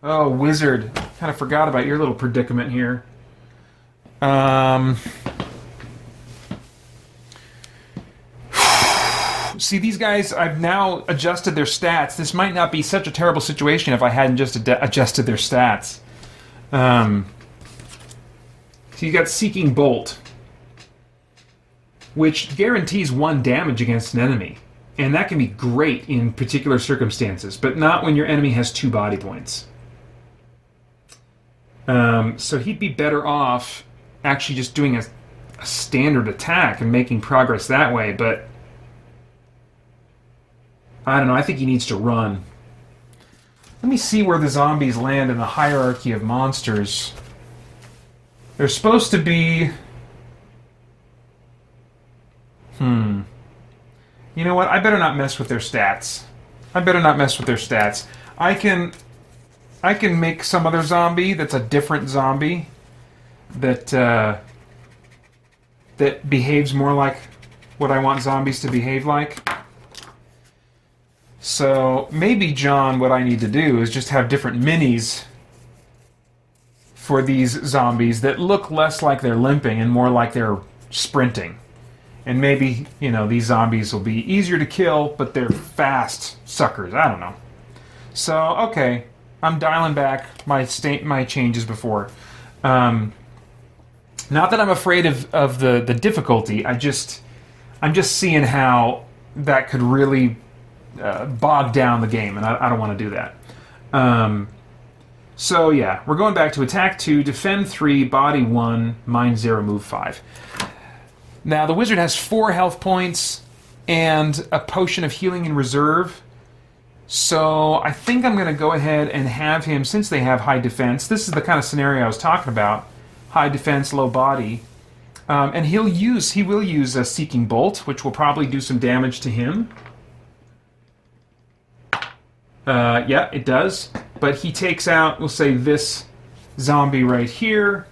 Oh, Wizard. Kind of forgot about your little predicament here. Um, See, these guys, I've now adjusted their stats. This might not be such a terrible situation if I hadn't just adjusted their stats. Um, so you got Seeking Bolt, which guarantees 1 damage against an enemy. And that can be great in particular circumstances, but not when your enemy has 2 body points. So he'd be better off actually just doing a standard attack and making progress that way, but I don't know, I think he needs to run. Let me see where the zombies land in the hierarchy of monsters. They're supposed to be... You know what? I better not mess with their stats. I can make some other zombie that's a different zombie that that behaves more like what I want zombies to behave like. So maybe, John, what I need to do is just have different minis for these zombies that look less like they're limping and more like they're sprinting. And maybe, you know, these zombies will be easier to kill, but they're fast suckers. I don't know. So, okay. I'm dialing back my changes before. Not that I'm afraid of the difficulty. I'm just seeing how that could really bog down the game, and I don't want to do that. So yeah, we're going back to attack 2, defend 3, body 1, mind 0, move 5. Now the wizard has 4 health points and a potion of healing in reserve. So I think I'm going to go ahead and have him, since they have high defense, this is the kind of scenario I was talking about, high defense, low body, and he will use a Seeking Bolt, which will probably do some damage to him. Yeah, it does, but he takes out, we'll say, this zombie right here.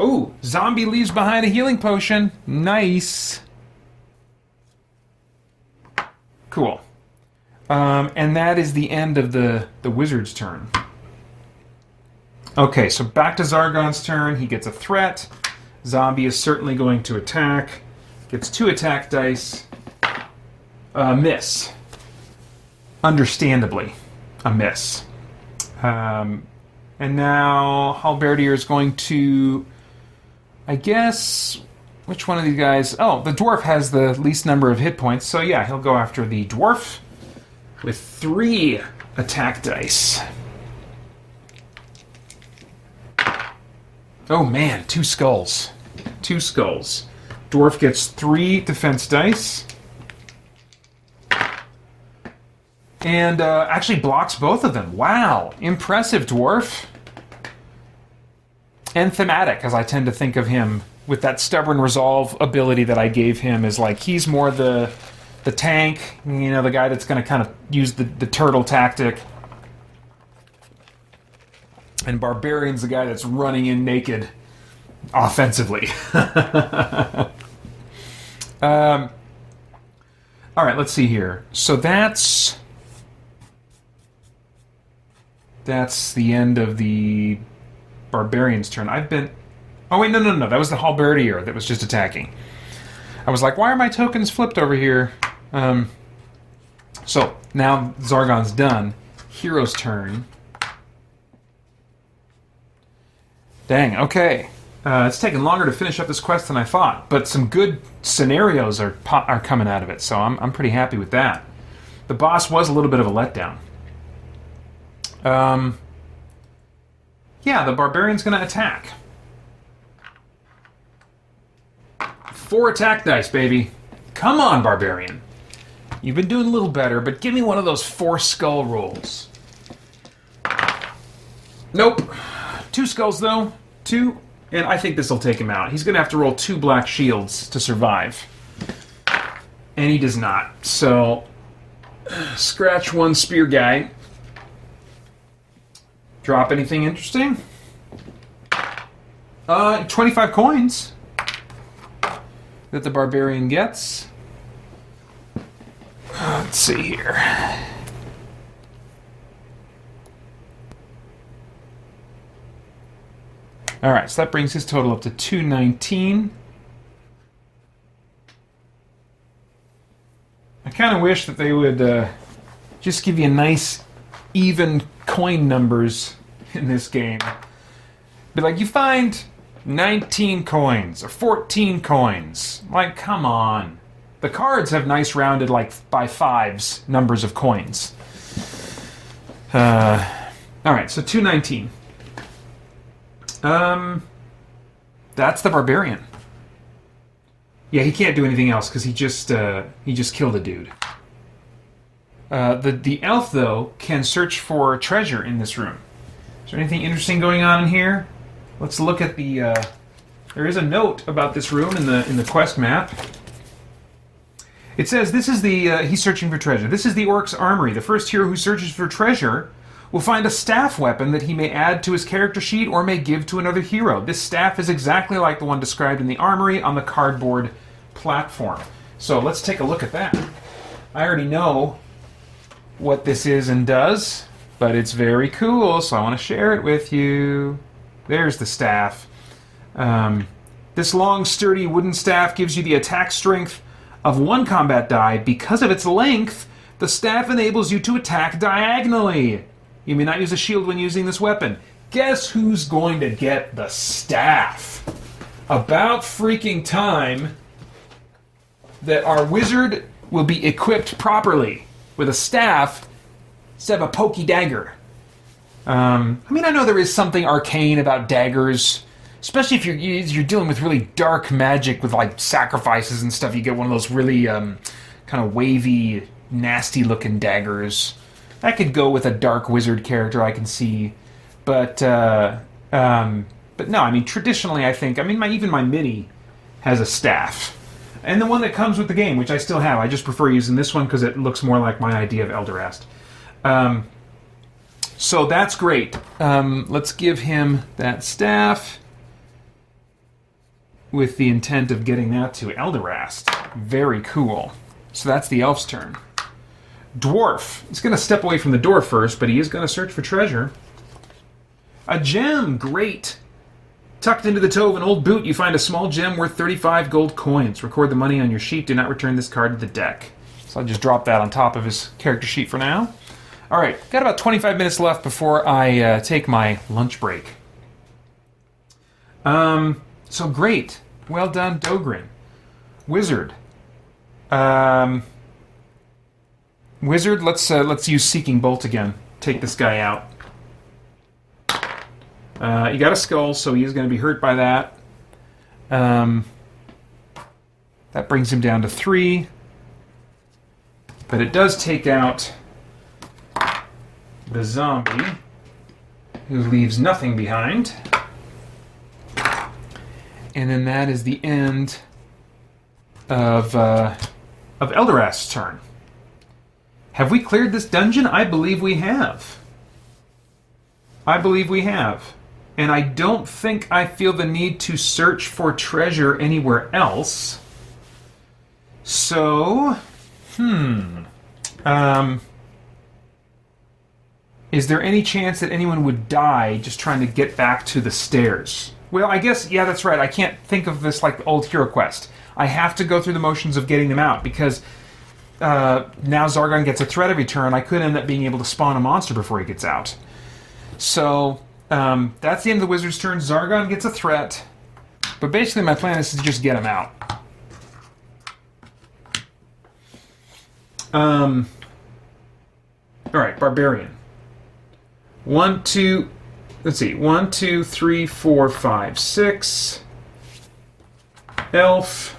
Oh, zombie leaves behind a healing potion. Nice. Cool. And that is the end of the wizard's turn. Okay, so back to Zargon's turn. He gets a threat. Zombie is certainly going to attack. Gets 2 attack dice. Miss. Understandably, a miss. And now Halberdier is going to, I guess, which one of these guys? Oh, the dwarf has the least number of hit points, so yeah, he'll go after the dwarf with 3 attack dice. Oh man, 2 skulls. 2 skulls. Dwarf gets 3 defense dice. And actually blocks both of them. Wow, impressive, dwarf. And thematic, as I tend to think of him, with that stubborn resolve ability that I gave him, is like he's more the tank, you know, the guy that's going to kind of use the turtle tactic. And Barbarian's the guy that's running in naked offensively. All right, let's see here. So that's the end of the Barbarian's turn. Oh wait, no. That was the Halberdier that was just attacking. I was like, why are my tokens flipped over here? So now Zargon's done. Hero's turn. Dang. Okay. It's taken longer to finish up this quest than I thought, but some good scenarios are coming out of it, so I'm pretty happy with that. The boss was a little bit of a letdown. Yeah, the Barbarian's going to attack. 4 attack dice, baby. Come on, Barbarian. You've been doing a little better, but give me one of those 4 skull rolls. Nope. 2 skulls, though. 2. And I think this will take him out. He's going to have to roll 2 black shields to survive. And he does not. So, scratch 1 spear guy. Drop anything interesting? 25 coins that the Barbarian gets. Let's see here. Alright, so that brings his total up to 219. I kind of wish that they would just give you nice, even coin numbers in this game. Be like, you find 19 coins or 14 coins. Like, come on. The cards have nice rounded, like, by fives numbers of coins. Alright, so 219. That's the barbarian. Yeah, he can't do anything else because he just killed a dude. The elf though can search for treasure in this room. Is there anything interesting going on in here? Let's look at the. There is a note about this room in the quest map. It says this is the he's searching for treasure. This is the orc's armory. The first hero who searches for treasure will find a staff weapon that he may add to his character sheet or may give to another hero. This staff is exactly like the one described in the armory on the cardboard platform. So let's take a look at that. I already know what this is and does, but it's very cool, so I want to share it with you. There's the staff. This long, sturdy wooden staff gives you the attack strength of 1 combat die. Because of its length, the staff enables you to attack diagonally. You may not use a shield when using this weapon. Guess who's going to get the staff? About freaking time that our wizard will be equipped properly with a staff instead of a pokey dagger. I mean, I know there is something arcane about daggers, especially if you're dealing with really dark magic with like sacrifices and stuff. You get one of those really kind of wavy, nasty-looking daggers. That could go with a dark wizard character, I can see, but no. I mean, traditionally, I think. I mean, even my mini has a staff, and the one that comes with the game, which I still have. I just prefer using this one because it looks more like my idea of Elderast. So that's great. Let's give him that staff with the intent of getting that to Elderast. Very cool. So that's the elf's turn. Dwarf. He's going to step away from the door first, but he is going to search for treasure. A gem. Great. Tucked into the toe of an old boot, you find a small gem worth 35 gold coins. Record the money on your sheet. Do not return this card to the deck. So I'll just drop that on top of his character sheet for now. All right, got about 25 minutes left before I take my lunch break. So great. Well done, Dogrin. Wizard. Wizard, let's use Seeking Bolt again. Take this guy out. You got a skull, so he is going to be hurt by that. That brings him down to 3. But it does take out the zombie, who leaves nothing behind. And then that is the end of Elderast's turn. Have we cleared this dungeon? I believe we have. And I don't think I feel the need to search for treasure anywhere else. So, is there any chance that anyone would die just trying to get back to the stairs? Well, I guess, yeah, that's right. I can't think of this like the old HeroQuest. I have to go through the motions of getting them out, because now Zargon gets a threat every turn. I could end up being able to spawn a monster before he gets out. So, that's the end of the wizard's turn. Zargon gets a threat. But basically my plan is to just get him out. Alright, Barbarian. 1, 2, let's see. 1, 2, 3, 4, 5, 6. Elf.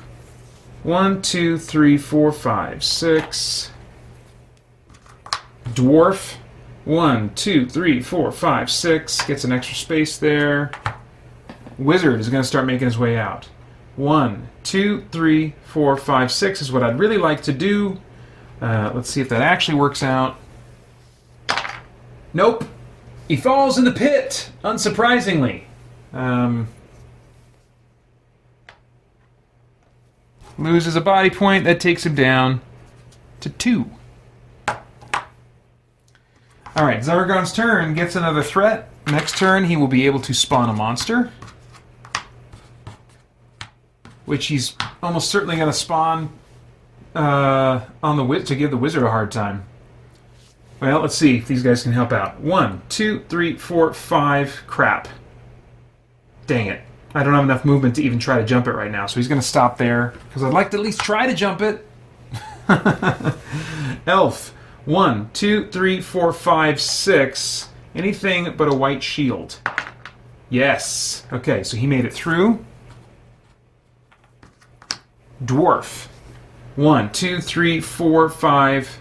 1, 2, 3, 4, 5, 6. Dwarf. 1, 2, 3, 4, 5, 6. Gets an extra space there. Wizard is going to start making his way out. 1, 2, 3, 4, 5, 6 is what I'd really like to do. Let's see if that actually works out. Nope. He falls in the pit, unsurprisingly. Loses a body point. That takes him down to 2. Alright, Zargon's turn gets another threat. Next turn, he will be able to spawn a monster, which he's almost certainly going to spawn on the to give the wizard a hard time. Well, let's see if these guys can help out. 1, 2, 3, 4, 5. Crap. Dang it. I don't have enough movement to even try to jump it right now, so he's going to stop there, because I'd like to at least try to jump it. Elf. 1, 2, 3, 4, 5, 6. Anything but a white shield. Yes. Okay, so he made it through. Dwarf. 1, 2, 3, 4, 5,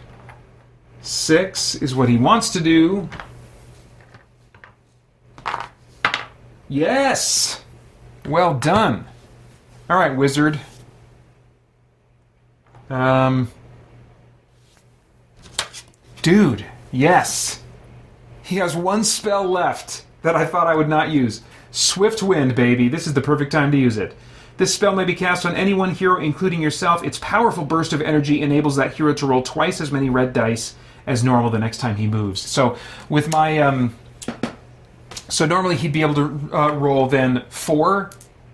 6 is what he wants to do. Yes! Well done. Alright, wizard. Dude, yes. He has one spell left that I thought I would not use. Swift Wind, baby. This is the perfect time to use it. This spell may be cast on any one hero, including yourself. Its powerful burst of energy enables that hero to roll twice as many red dice as normal the next time he moves. So with my... So normally he'd be able to roll then 4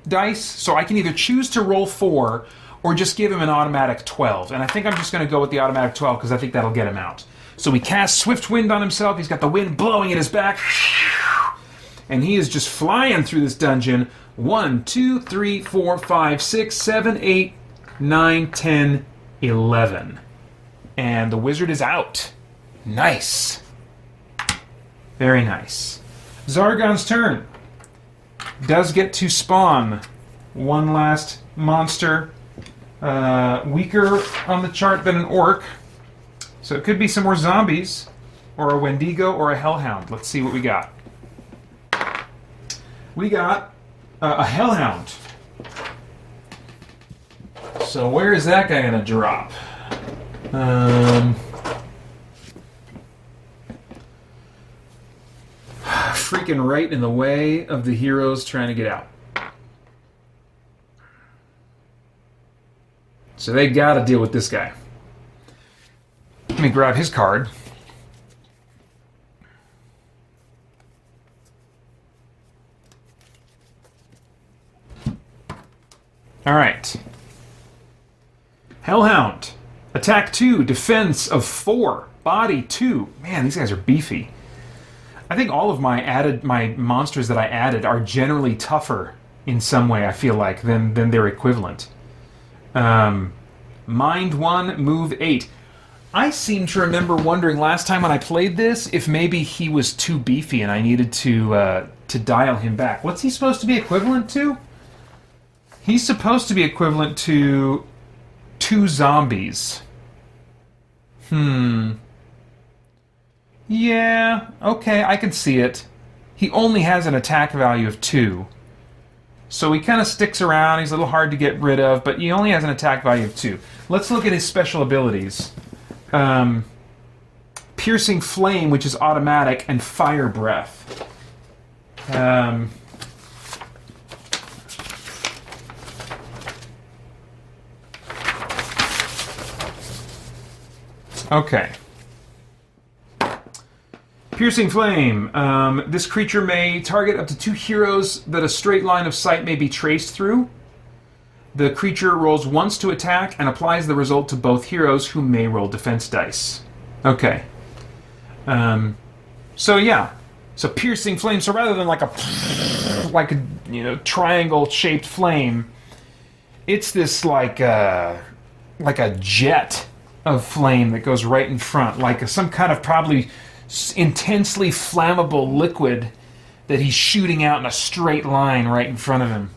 dice. So I can either choose to roll 4 or just give him an automatic 12. And I think I'm just going to go with the automatic 12 because I think that'll get him out. So we cast Swift Wind on himself. He's got the wind blowing at his back. And he is just flying through this dungeon. 1, 2, 3, 4, 5, 6, 7, 8, 9, 10, 11. And the wizard is out. Nice. Very nice. Zargon's turn. Does get to spawn one last monster. Weaker on the chart than an orc. So it could be some more zombies, or a Wendigo, or a Hellhound. Let's see what we got. We got a Hellhound. So where is that guy going to drop? Freaking right in the way of the heroes trying to get out. So they got to deal with this guy. Let me grab his card. Alright. Hellhound. Attack 2, defense of 4, body 2. Man, these guys are beefy. I think all of my monsters that I added are generally tougher in some way, I feel like, than their equivalent. Mind 1, move 8. I seem to remember wondering last time when I played this if maybe he was too beefy and I needed to dial him back. What's he supposed to be equivalent to? He's supposed to be equivalent to 2 zombies. Yeah, okay, I can see it. He only has an attack value of 2. So he kind of sticks around. He's a little hard to get rid of, but he only has an attack value of 2. Let's look at his special abilities. Piercing Flame, which is automatic, and Fire Breath. Okay. Piercing Flame. This creature may target up to 2 heroes that a straight line of sight may be traced through. The creature rolls once to attack and applies the result to both heroes who may roll defense dice. Okay. So yeah. So Piercing Flame. So rather than like a triangle-shaped flame, it's this like a jet of flame that goes right in front, like some kind of probably intensely flammable liquid that he's shooting out in a straight line right in front of him.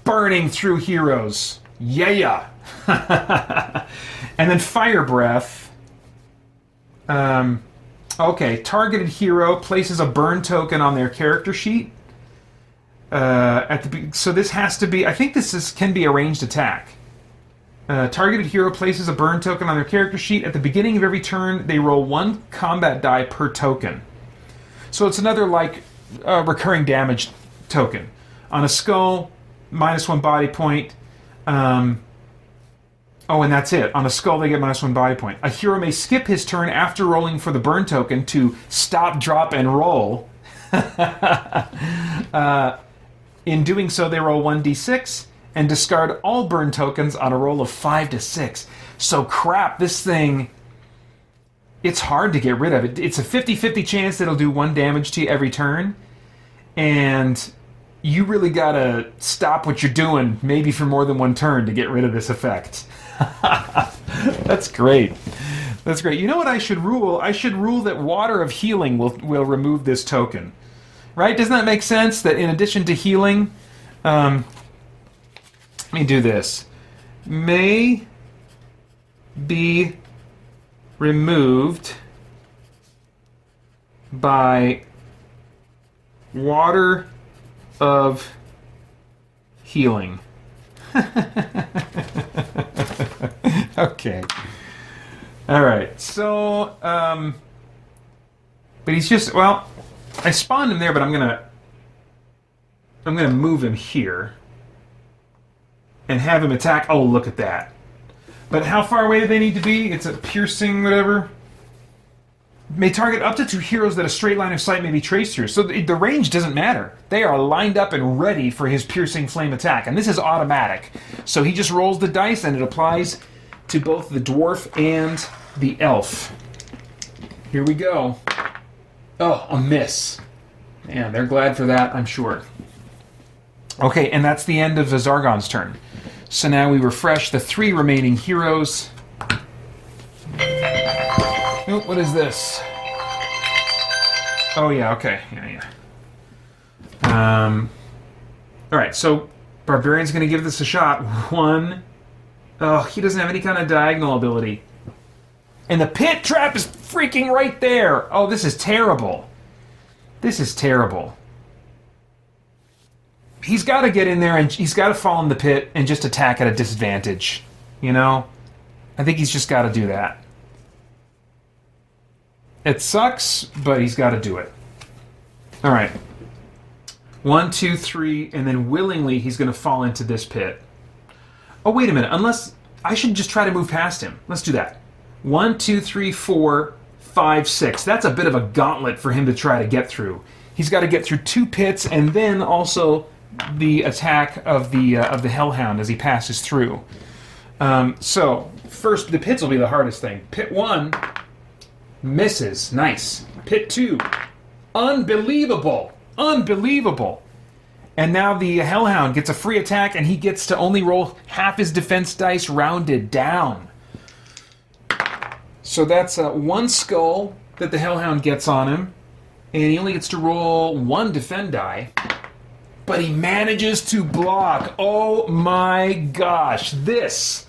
Burning through heroes. Yeah. And then Fire Breath. Okay, targeted hero places a burn token on their character sheet. So this has to be... I think this can be a ranged attack. Targeted hero places a burn token on their character sheet. At the beginning of every turn, they roll 1 combat die per token. So it's another, recurring damage token. On a skull, -1 body point. Oh, and that's it. On a skull, they get -1 body point. A hero may skip his turn after rolling for the burn token to stop, drop, and roll. In doing so, they roll 1d6 and discard all burn tokens on a roll of 5 to 6. So crap, this thing, it's hard to get rid of it. It's a 50-50 chance that it'll do 1 damage to you every turn. And you really gotta stop what you're doing, maybe for more than 1 turn, to get rid of this effect. That's great. That's great. You know what I should rule? I should rule that Water of Healing will remove this token. Right? Doesn't that make sense? That in addition to healing, let me do this. May be removed by Water of Healing. Okay. All right. So, but he's just, well, I spawned him there, but I'm gonna move him here and have him attack. Oh, look at that! But how far away do they need to be? It's a piercing, whatever. May target up to 2 heroes that a straight line of sight may be traced through. So the range doesn't matter. They are lined up and ready for his piercing flame attack, and this is automatic. So he just rolls the dice, and it applies to both the dwarf and the elf. Here we go. Oh, a miss. Man, they're glad for that, I'm sure. Okay, and that's the end of the Zargon's turn. So now we refresh the 3 remaining heroes. Oh, what is this? Oh, yeah, okay. Yeah. Alright, so Barbarian's going to give this a shot. 1. Oh, he doesn't have any kind of diagonal ability. And the pit trap is freaking right there. Oh, this is terrible. This is terrible. He's got to get in there and he's got to fall in the pit and just attack at a disadvantage. You know? I think he's just got to do that. It sucks, but he's got to do it. All right. 1, 2, 3, and then willingly he's going to fall into this pit. Oh, wait a minute. Unless I should just try to move past him. Let's do that. 1, 2, 3, 4, 5, 6. That's a bit of a gauntlet for him to try to get through. He's got to get through 2 pits and then also the attack of the Hellhound as he passes through. So first, the pits will be the hardest thing. Pit 1 misses. Nice. Pit 2, unbelievable, unbelievable. And now the Hellhound gets a free attack, and he gets to only roll half his defense dice rounded down. So that's 1 skull that the Hellhound gets on him, and he only gets to roll 1 defend die. But he manages to block. Oh my gosh, this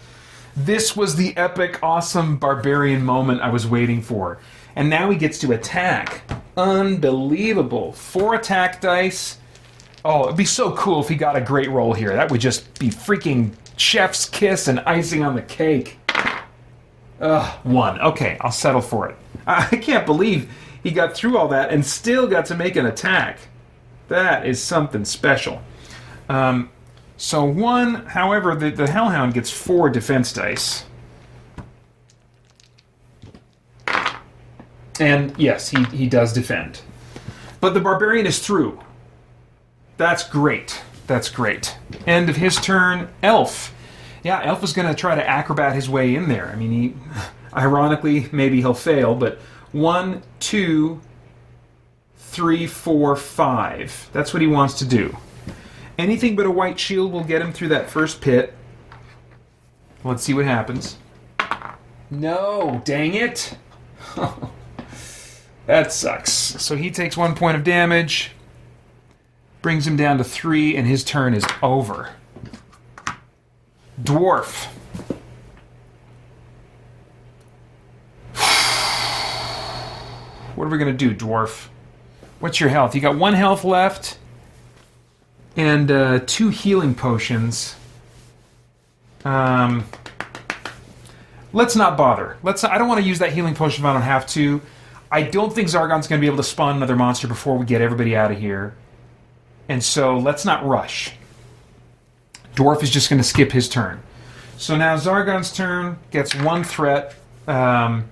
was the epic, awesome Barbarian moment I was waiting for. And now he gets to attack. Unbelievable. 4 attack dice. Oh, it'd be so cool if he got a great roll here. That would just be freaking chef's kiss and icing on the cake. 1. Okay, I'll settle for it. I can't believe he got through all that and still got to make an attack. That is something special. So 1, however, the Hellhound gets 4 defense dice. And yes, he does defend. But the Barbarian is through. That's great. That's great. End of his turn. Elf. Yeah, Elf is going to try to acrobat his way in there. I mean, ironically, maybe he'll fail, but 1, 2, 3, 4, 5. That's what he wants to do. Anything but a white shield will get him through that first pit. Let's see what happens. No, dang it. That sucks. So he takes 1 point of damage, brings him down to 3, and his turn is over. Dwarf. What are we going to do, Dwarf? What's your health? You got 1 health left and 2 healing potions. Let's not bother. I don't want to use that healing potion if I don't have to. I don't think Zargon's going to be able to spawn another monster before we get everybody out of here. And so let's not rush. Dwarf is just going to skip his turn. So now Zargon's turn, gets one threat, and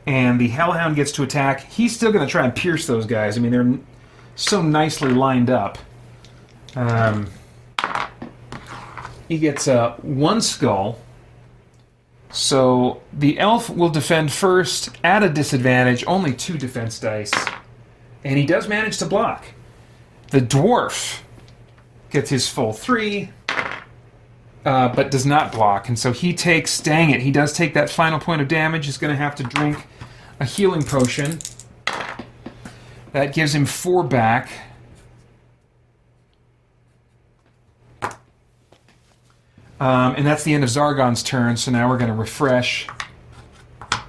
the Hellhound gets to attack. He's still going to try and pierce those guys. I mean, they're so nicely lined up. He gets one skull. So the elf will defend first at a disadvantage, only 2 defense dice. And he does manage to block. The dwarf gets his full 3, but does not block. And so he takes, dang it, he does take that final point of damage. He's going to have to drink a healing potion. That gives him 4 back. And that's the end of Zargon's turn, so now we're going to refresh.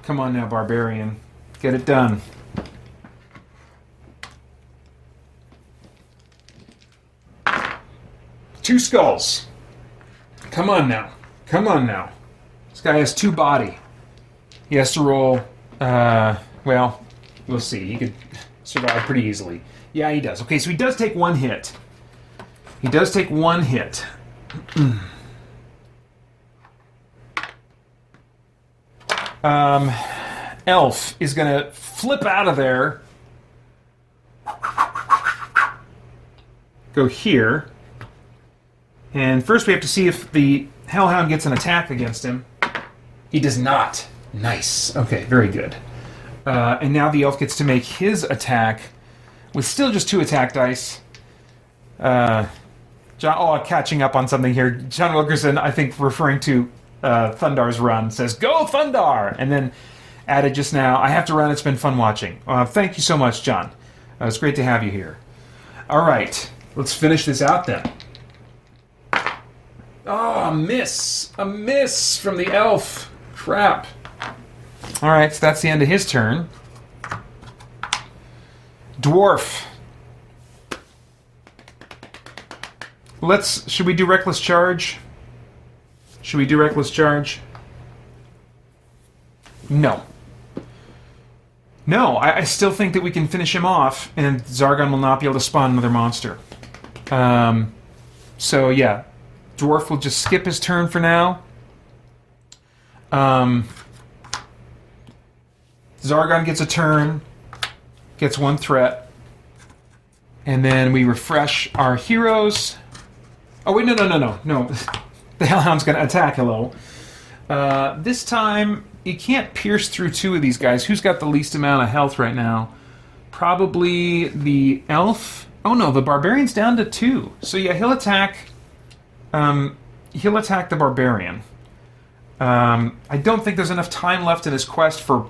Come on now, Barbarian. Get it done. Two skulls. Come on now. Come on now. This guy has 2 body. He has to roll, well, we'll see. He could survive pretty easily. Yeah, he does. Okay, so he does take 1 hit. He does take 1 hit. Elf is going to flip out of there. Go here. And first we have to see if the Hellhound gets an attack against him. He does not. Nice. Okay, very good. And now the elf gets to make his attack with still just 2 attack dice. John, I'm catching up on something here. John Wilkerson, I think referring to Thundar's run, says, "Go Thundar!" And then added just now, "I have to run, it's been fun watching." Thank you so much, John. It's great to have you here. All right, let's finish this out then. Oh, a miss! A miss from the elf. Crap. All right, so that's the end of his turn. Dwarf. Should we do Reckless Charge? Should we do Reckless Charge? No. No, I still think that we can finish him off, and Zargon will not be able to spawn another monster. So, yeah. Dwarf will just skip his turn for now. Zargon gets a turn, gets 1 threat, and then we refresh our heroes. Oh, wait, no. The Hellhound's going to attack, hello. This time, you can't pierce through 2 of these guys. Who's got the least amount of health right now? Probably the elf. Oh, no, the Barbarian's down to 2. So, yeah, he'll attack... he'll attack the Barbarian. I don't think there's enough time left in his quest for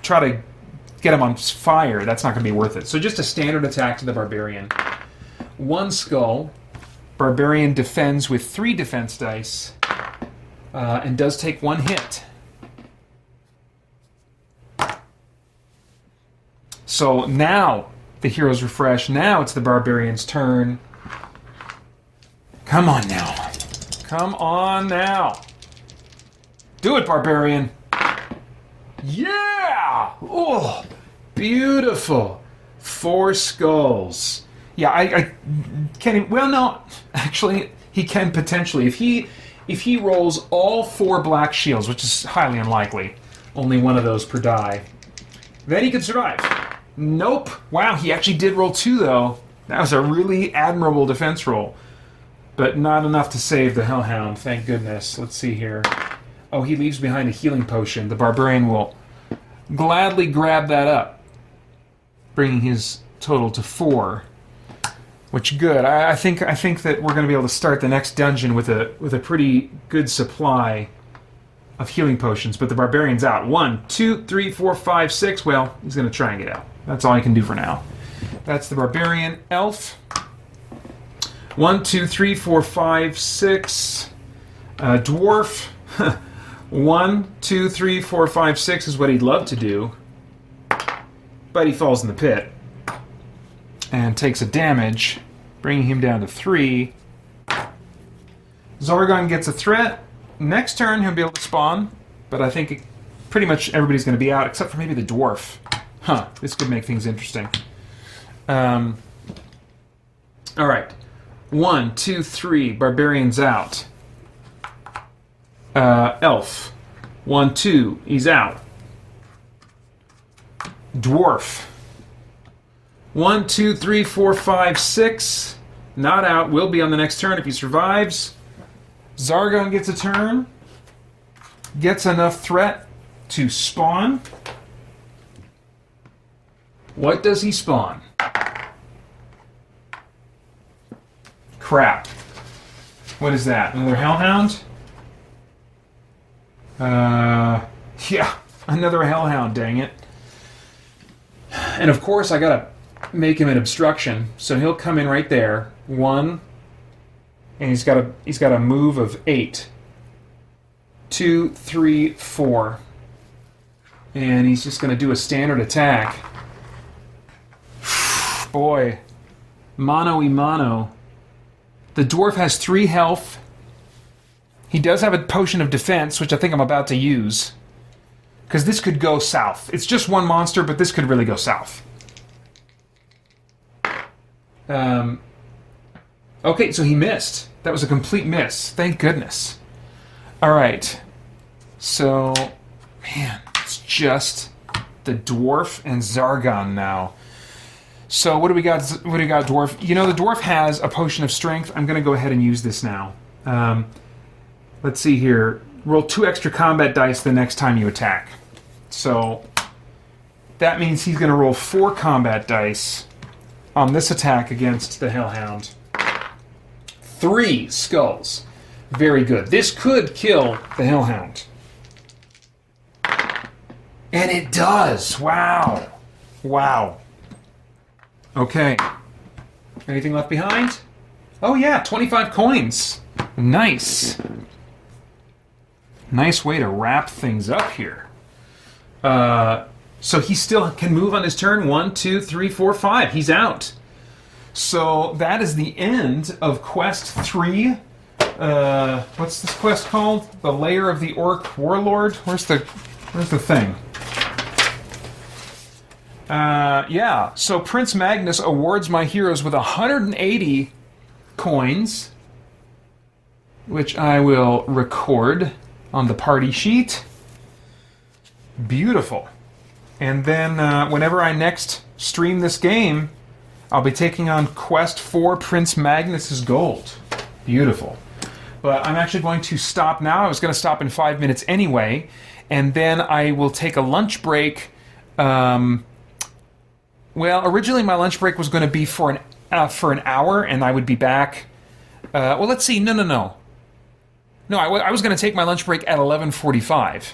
try to get him on fire. That's not going to be worth it. So just a standard attack to the Barbarian. 1 skull. Barbarian defends with 3 defense dice. And does take 1 hit. So now the heroes refresh. Now it's the Barbarian's turn. Come on now. Come on now. Do it, Barbarian. Yeah! Oh, beautiful. 4 skulls. Yeah, I can't even... Well, no. Actually, he can potentially. If he rolls all 4 black shields, which is highly unlikely, only 1 of those per die, then he could survive. Nope. Wow, he actually did roll 2, though. That was a really admirable defense roll. But not enough to save the Hellhound, thank goodness. Let's see here. Oh, he leaves behind a healing potion. The Barbarian will gladly grab that up, bringing his total to 4. Which, good. I think that we're going to be able to start the next dungeon with a pretty good supply of healing potions. But the Barbarian's out. 1, 2, 3, 4, 5, 6. Well, he's going to try and get out. That's all I can do for now. That's the Barbarian. Elf. 1, 2, 3, 4, 5, 6. Dwarf. 1, 2, 3, 4, 5, 6 is what he'd love to do. But he falls in the pit. And takes a damage, bringing him down to 3. Zargon gets a threat. Next turn, he'll be able to spawn. But I think pretty much everybody's going to be out, except for maybe the dwarf. Huh, this could make things interesting. Alright. 1, 2, 3. Barbarian's out. Elf. 1, 2. He's out. Dwarf. 1, 2, 3, 4, 5, 6. Not out. Will be on the next turn if he survives. Zargon gets a turn. Gets enough threat to spawn. What does he spawn? Crap. What is that? Another Hellhound? Yeah, another Hellhound, dang it. And of course I gotta make him an obstruction, so he'll come in right there. 1, and he's got a move of 8. 2, 3, 4. And he's just gonna do a standard attack. Boy. Mano-y-mano. The dwarf has 3 health. He does have a potion of defense, which I think I'm about to use. Because this could go south. It's just one monster, but this could really go south. Okay, so he missed. That was a complete miss. Thank goodness. Alright. So, man, it's just the dwarf and Zargon now. So what do we got? What do we got, dwarf? You know, the dwarf has a potion of strength. I'm going to go ahead and use this now. Let's see here. Roll 2 extra combat dice the next time you attack. So that means he's going to roll 4 combat dice on this attack against the Hellhound. 3 skulls. Very good. This could kill the Hellhound. And it does. Wow. Wow. Okay. Anything left behind? Oh yeah, 25 coins. Nice. Nice way to wrap things up here. So he still can move on his turn. 1, 2, 3, 4, 5. He's out. So that is the end of Quest 3. What's this quest called? The Lair of the Orc Warlord? Where's the thing? Yeah, so Prince Magnus awards my heroes with 180 coins, which I will record on the party sheet. Beautiful. And then whenever I next stream this game, I'll be taking on Quest 4 Prince Magnus's Gold. Beautiful. But I'm actually going to stop now. I was going to stop in 5 minutes anyway, and then I will take a lunch break. Well, originally my lunch break was going to be for an hour, and I would be back. Well, let's see. No, I was going to take my lunch break at 11:45,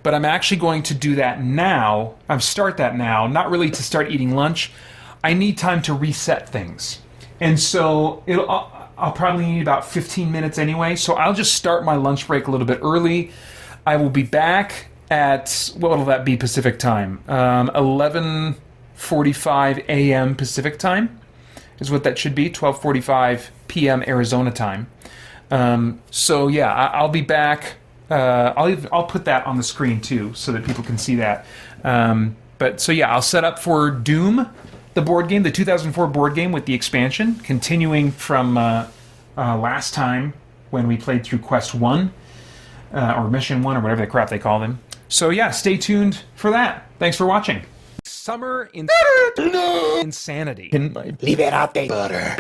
but I'm actually going to do that now. Start that now, not really to start eating lunch. I need time to reset things, and so I'll probably need about 15 minutes anyway. So I'll just start my lunch break a little bit early. I will be back at, what will that be Pacific time? 11:45 a.m. Pacific time is what that should be. 12:45 p.m. Arizona time. So yeah, I'll be back. I'll put that on the screen too, so that people can see that. But so yeah, I'll set up for Doom, the board game, the 2004 board game with the expansion, continuing from last time when we played through Quest 1, or Mission 1, or whatever the crap they call them. So yeah, stay tuned for that. Thanks for watching. Summer insanity. Liberate butter.